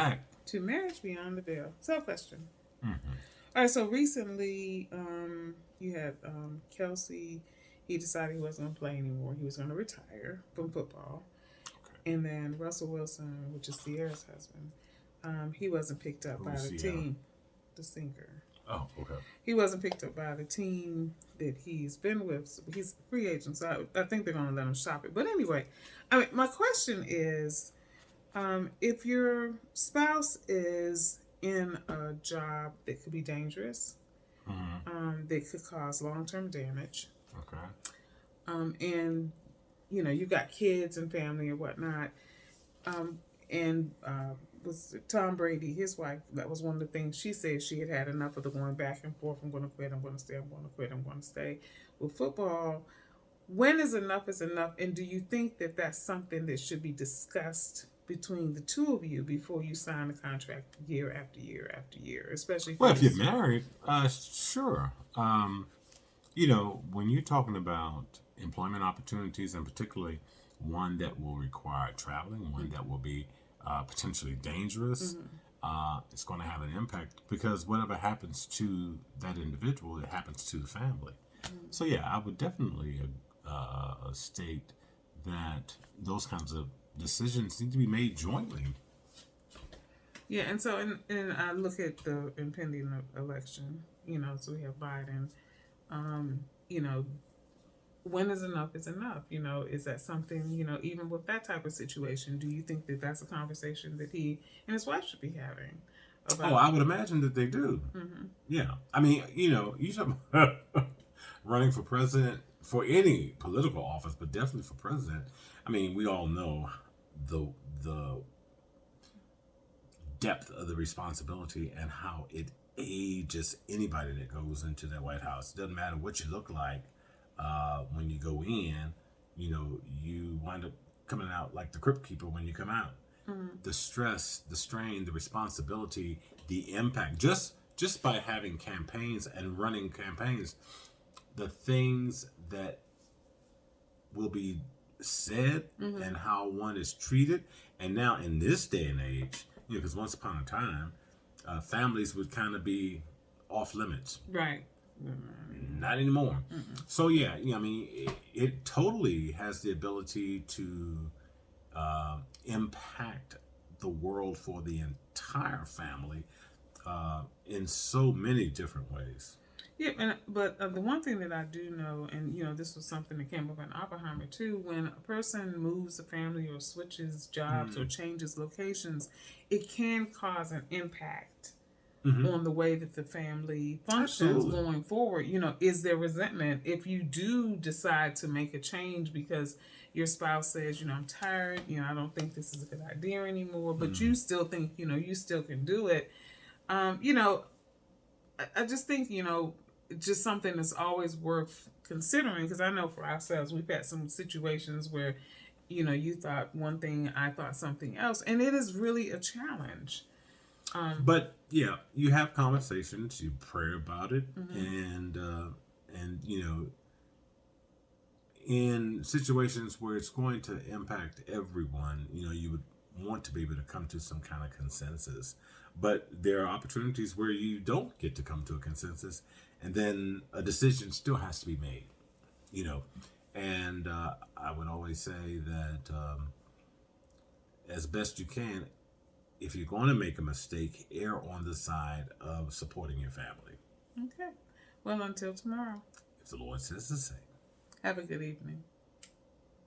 right. To marriage beyond the veil. So, question. Mm-hmm. All right, so recently you had Kelsey. He decided he wasn't going to play anymore. He was going to retire from football. Okay. And then Russell Wilson, which is Sierra's husband, he wasn't picked up by the Sierra? team, the singer. Oh, okay. He wasn't picked up by the team that he's been with. So he's a free agent, so I think they're going to let him shop it. But anyway, I mean, my question is, if your spouse is in a job that could be dangerous, that could cause long-term damage, Okay. and you got kids and family and whatnot, and was Tom Brady, his wife, that was one of the things she said. She had enough of the going back and forth. I'm going to quit. I'm going to stay. I'm going to quit. I'm going to stay. With football, when is enough, and do you think that that's something that should be discussed between the two of you before you sign a contract year after year after year, especially if you're married? Sure. When you're talking about employment opportunities, and particularly one that will require traveling, one that will be potentially dangerous, it's going to have an impact, because whatever happens to that individual, it happens to the family. So yeah, I would definitely state that those kinds of decisions need to be made jointly. Yeah, and so and I look at the impending election. So we have Biden. When is enough is enough? Is that something, even with that type of situation, do you think that that's a conversation that he and his wife should be having? About I would imagine that they do. Mm-hmm. Yeah. I mean, you talk about running for president, for any political office, but definitely for president. I mean, we all know the depth of the responsibility and how it ages anybody that goes into that White House. It doesn't matter what you look like. When you go in, you wind up coming out like the crypt keeper when you come out. The stress, the strain, the responsibility, the impact, just by having campaigns and running campaigns, the things that will be said and how one is treated. And now in this day and age, because once upon a time, families would kind of be off limits. Right. Not anymore. So yeah, I mean, it totally has the ability to impact the world for the entire family in so many different ways. Yeah, but the one thing that I do know, and this was something that came up in Oppenheimer too, when a person moves a family or switches jobs or changes locations, it can cause an impact on the way that the family functions going forward. Is there resentment if you do decide to make a change because your spouse says, I'm tired, I don't think this is a good idea anymore, but you still think, you still can do it. I just think, it's just something that's always worth considering, because I know for ourselves, we've had some situations where, you thought one thing, I thought something else, and it is really a challenge. But yeah, you have conversations, you pray about it, and in situations where it's going to impact everyone, you would want to be able to come to some kind of consensus. But there are opportunities where you don't get to come to a consensus, and then a decision still has to be made. And I would always say that as best you can, if you're going to make a mistake, err on the side of supporting your family. Okay. Well, until tomorrow. If the Lord says the same. Have a good evening.